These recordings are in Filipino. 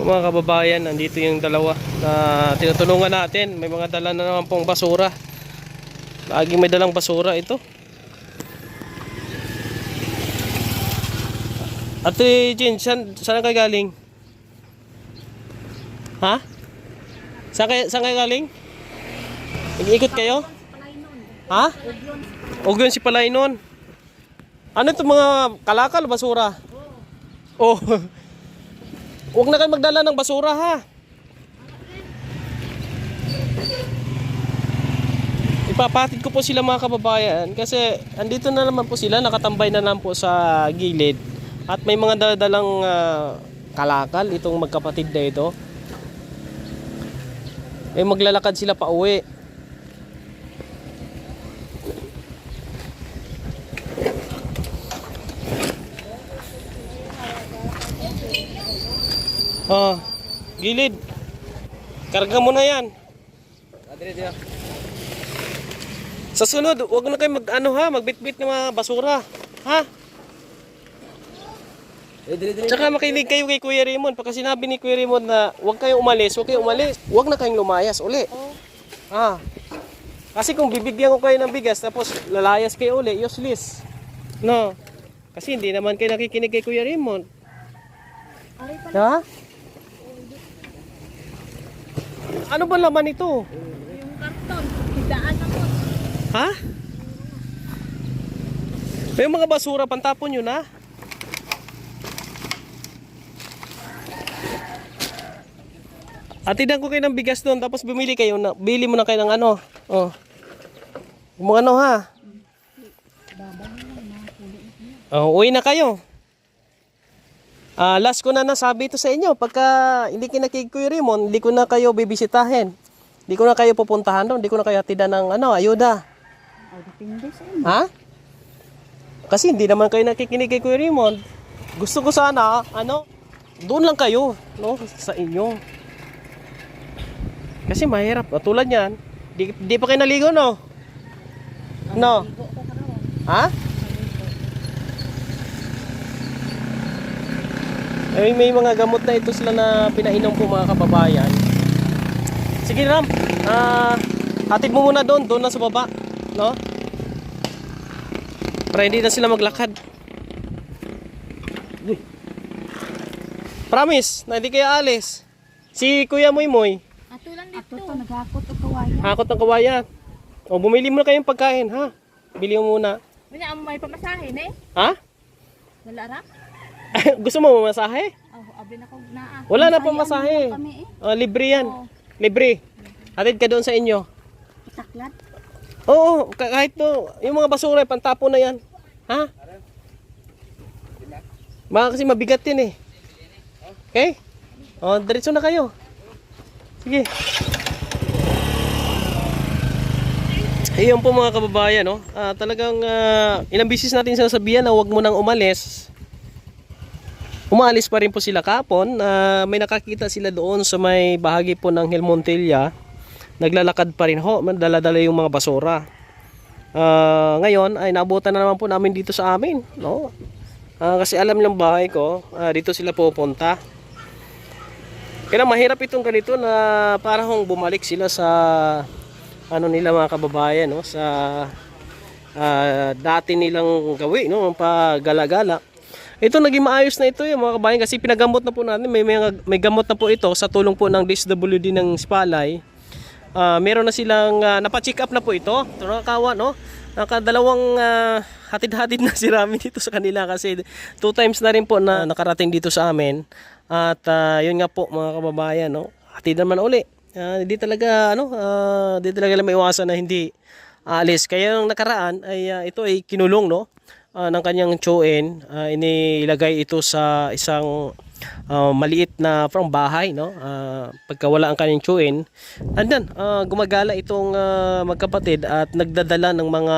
Mga kababayan, nandito yung dalawa na tinutulungan natin. May mga dala na naman pong basura. Laging may dalang basura ito. Ate Jen, saan kayo galing? Ha? Saan kayo galing? Nag-iikot kayo? Ha? Ugyon si Palaynon. Ano ito, mga kalakal basura? Oh. Huwag na kayo magdala ng basura, ha? Ipapatid ko po sila, mga kababayan, kasi andito na naman po sila, nakatambay na lang po sa gilid. At may mga dadalang kalakal itong magkapatid na ito. Maglalakad sila pa uwi. Gilid. Karga mo na yan. Sa sunod, huwag na kayo magbitbit ng mga basura. Ha? Tsaka makinig kayo kay Kuya Raymond. Pagka sinabi ni Kuya Raymond na huwag kayong umalis, huwag na kayong lumayas uli. Kasi kung bibigyan ko kayo ng bigas tapos lalayas kayo uli, useless. No? Kasi hindi naman kayo nakikinig kay Kuya Raymond. Ha? Ano ba laman ito? Yung karton, hidaan ako. Ha? May mga basura, pantapon nyo na. Atidan ko kayo ng bigas doon, tapos bili mo na kayo ng ano. Oh. Mga ano, ha? Uwi na kayo. Last ko na nasabi ito sa inyo. Pagka hindi kinakig Kuya Raymond, hindi ko na kayo bibisitahin. Hindi ko na kayo pupuntahan doon. Hindi ko na kayo atidan ng ayuda. Depende sa inyo. Ha? Kasi hindi naman kayo nakikinig kay Kuya Raymond. Gusto ko sana, doon lang kayo, no, sa inyo. Kasi mahirap. Tulad yan, di pa kayo naligo, no? No? Ha? May mga gamot na ito sila na pinainom po, mga kababayan. Sige, Ram. Hatid mo muna doon na sa baba, no? Para hindi na sila maglakad. Promise na hindi kayo alis. Si Kuya Moy. Ato lang dito. Ato naghakot ang kawayan. Hakot ng kawayan. O, bumili muna kayong pagkain, ha? Bili mo muna. May pamasahin eh. Ha? Wala ra? Gusto mo mamasahe? Abi na ko naa. Wala na pamasahe. Libre yan. Libre. Hatid ka doon sa inyo. Taklat. Oo, kahit po, yung mga basura, pantapon na yan. Ha? Kasi mabigat yan eh. Okay? Diretso na kayo. Sige. Ayun po, mga kababayan, no? Talagang ilang bisis natin sinasabihan na huwag mo nang umalis. Umalis pa rin po sila kapon. May nakakita sila doon sa may bahagi po ng Helmontilla. Naglalakad pa rin ho, dala-dala yung mga basura. Ngayon ay naabutan na naman po namin dito sa amin, no? Kasi alam ng bahay ko, dito sila pupunta. Kaya mahirap itong ganito na parang bumalik sila sa nila, mga kababayan, no? Sa dati nilang gawin, no? Pagala-gala. Ito naging maayos na ito, yung mga kababayan, kasi pinagamot na po natin. May gamot na po ito sa tulong po ng DSWD ng Spalay. Meron na silang napa-check up na po ito. Ito, nakakawa, no? Nakadalawang hatid-hatid na si Rami dito sa kanila kasi 2 times na rin po na nakarating dito sa amin. At yun nga po, mga kababayan, no? Hatid naman uli. Hindi talaga lang maiwasan na hindi alis. Kaya yung nakaraan ay ito ay kinulong, no? Ng kanyang tsuin. Inilagay ito sa isang maliit na from bahay, no? Pagka wala ang kanyang tsuin, andan, gumagala itong magkapatid at nagdadala ng mga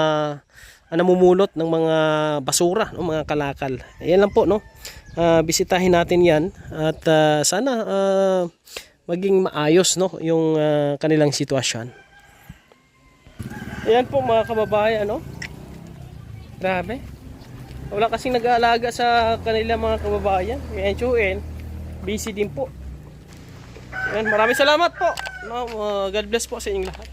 namumulot ng mga basura, no? Mga kalakal. Ayan lang po, no? Bisitahin natin yan at sana maging maayos, no, yung kanilang sitwasyon. Ayan po, mga kababayan, no? Grabe. Wala kasing nag-aalaga sa kanila, mga kababayan. Kaya tsuin, busy din po. Ayan, maraming salamat po. No, God bless po sa inyong lahat.